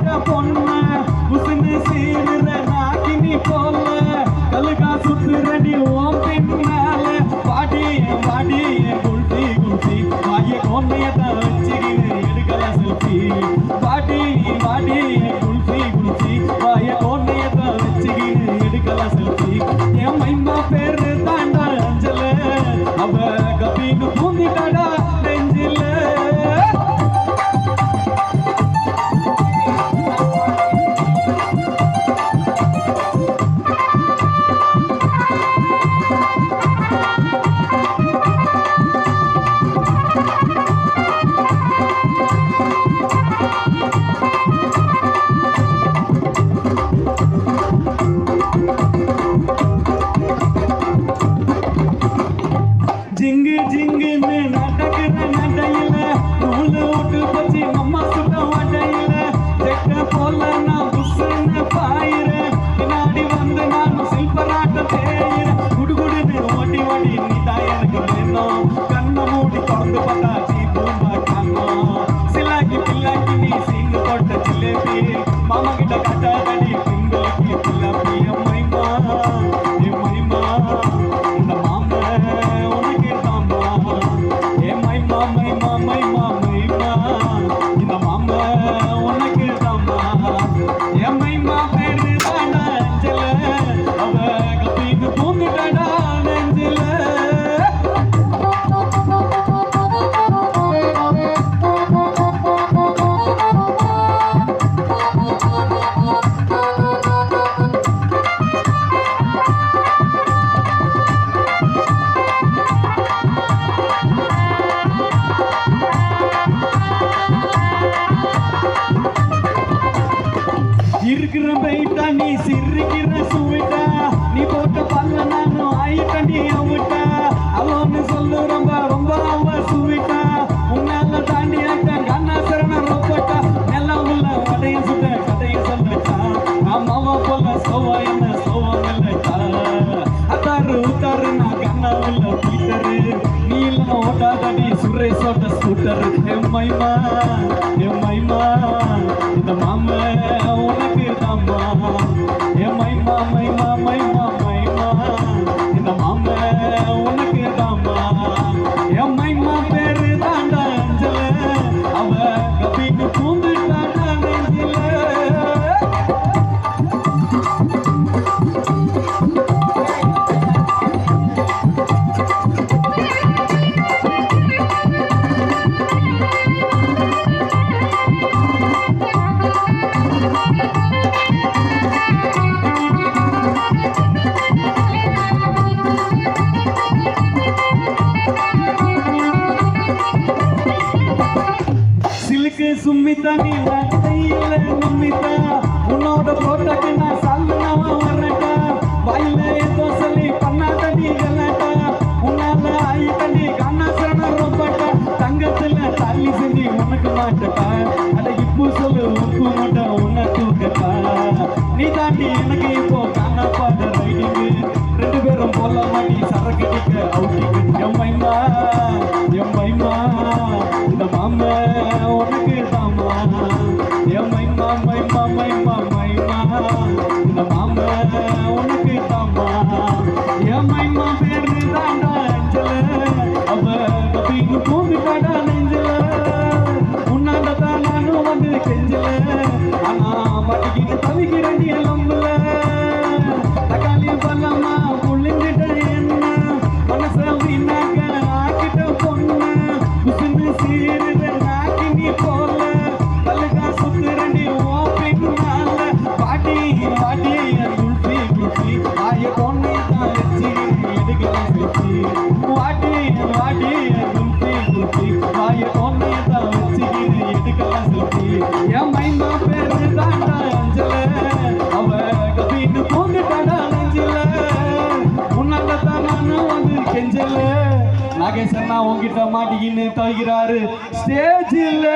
ஆக்கிட்ட பொண்ண உசுன்னு சீருற நாக்கினி போல கலுகா சுத்துறடி ஓம் பின்னால பாடி பாடி குல்ஃபி குல்ஃபி வாய கோன்னையத்தான் வச்சுக்கின்னு எடுக்கல செல்ஃபி பாடி பாடி குல்ஃபி குல்ஃபி வாய கோன்னையத்தான் வச்சுக்கின்னு எடுக்கல செல்ஃபி என் மைமா பேரு தாண்டா அஞ்சல அவ கபின்னு பூந்திட்டாடா நெஞ்சில ஜிங்கு ஜிங்குன்னு நடக்கிற நடையில நூலு விட்டு போச்சு அம்மா சுட்ட வடையில செக்க போல நான் புசுன்னு பாயிறேன் பின்னாடி வந்து நானும் சில்பராட்டம் தேயிறேன் குடுகுடுன்னு ஓட்டி ஓட்டி நீ தான் எனக்கு வேணும் கண்ணை மூடி திறந்து பார்த்தா பூம்பா காணும் சிலாக்கி பில்லாக்கி நீ சீங்கு போட்ட ஜிலேபி மாமா கிட்ட கட்டாதடி பிங்களுக்கு பில்லாப்பி மைமா மைமா இந்த மாமா உனக்கு தாமா ஏ மைமா மைமா மைமா மைமா இந்த மாமா உனக்கு தாமா ஏ மைமா பேரு தாண்டா அஞ்சல அவ கப்பின்னு பூந்துட்டாடா நெஞ்சில இருக்கிற பைட்டா நீ சிரிக்கிற சுவிட்டா நீ போட்ட பல்ல நானும் ஆயிட்ட நீ அவிட்டா அவன்னு சொல்லு ரொம்ப ரொம்ப அவ சுவிட்டா உன்னால தாண்டி ஆட்ட கண்ணாசரண ரொப்பட்டா எல்லாம் உள்ள கதையும் சுட்ட கதையும் சொல்லட்டா அம்மாவா போல சோவா என்ன சோவம் இல்லட்டா அத்தாரு உத்தாரு நான் கண்ணா உள்ள பீட்டரு நீ இல்ல ஓட்டாதடி சுரேஷோட ஸ்கூட்டரு எம்மைமா எம்மைமா இந்த மாம உனக்கு தாமா என் மைமா மைமா மைமா மைமா இந்த மாம உனக்கு தாமா என் மைமா பேரு தாண்டா அஞ்சல அவ கபிக்கு பூந்துட்டாண்டா நெஞ்சில சும்மிதா நீ வரையில நம்பித்தா உன்னோட போட்டோக்கு நான் சல்லனவா வரட்டா வாயில ஏதோ சொல்லி பண்ணாத நீ கலாட்டா உன்னால ஆயிட்ட நீ கண்ணாசரண ரொம்பட்டா தங்கத்துல தள்ளி செஞ்சு உனக்கு மாட்டட்டா அட இப்போ சொல்லு உப்பு மாட்டா உன்னை தூக்கட்டா நீ தாண்டி எனக்கு இப்போ காணா பாட ரைடிங்கு ரெண்டு பேரும் போல மாட்டி சரக்கு கிட்ட அவுட்டிங்கு எம்மைமா எம்மைமா இந்த மாம உனக்கு தாமா எம்மைமா மைமா மைமா மைமா இந்த மாம உனக்கு தாமா எம்மைமா பேரு தாண்டா அஞ்சல அவ கபிக்கு பூந்துட்டாடா நெஞ்சல உன்னாண்ட தான் நானும் வந்து கெஞ்சல ஆனா மாட்டிக்கிட்டு தவிக்கிறேன் நீ நம்பல தக்காளி பல்லம்மா புள்ளிஞ்சிட்ட என்ன மனச வீணாக்க ஆக்கிட்ட பொண்ணு உசுன்னு சீருற நாக்கினி போல கலுகா சுத்துறடி ஓ பின்னால பாட்டி பாட்டி குல்ஃபி குல்ஃபி ஆய பொண்ணை தான் வச்சு எடுக்கலாம் செல்ஃபி பாட்டி பாட்டி குல்ஃபி குல்ஃபி ஆய பொண்ணை தான் வச்சு எடுக்கலாம் செல்ஃபி என் மைமா பேரு தாண்டா அஞ்சல அவ கபின்னு பூந்துட்டாடா நெஞ்சில உன்னால தான் நானும் வந்து கெஞ்சல நாகேசன் உங்ககிட்ட மாட்டிக்கின்னு தவிக்கிறாரு ஸ்டேஜில்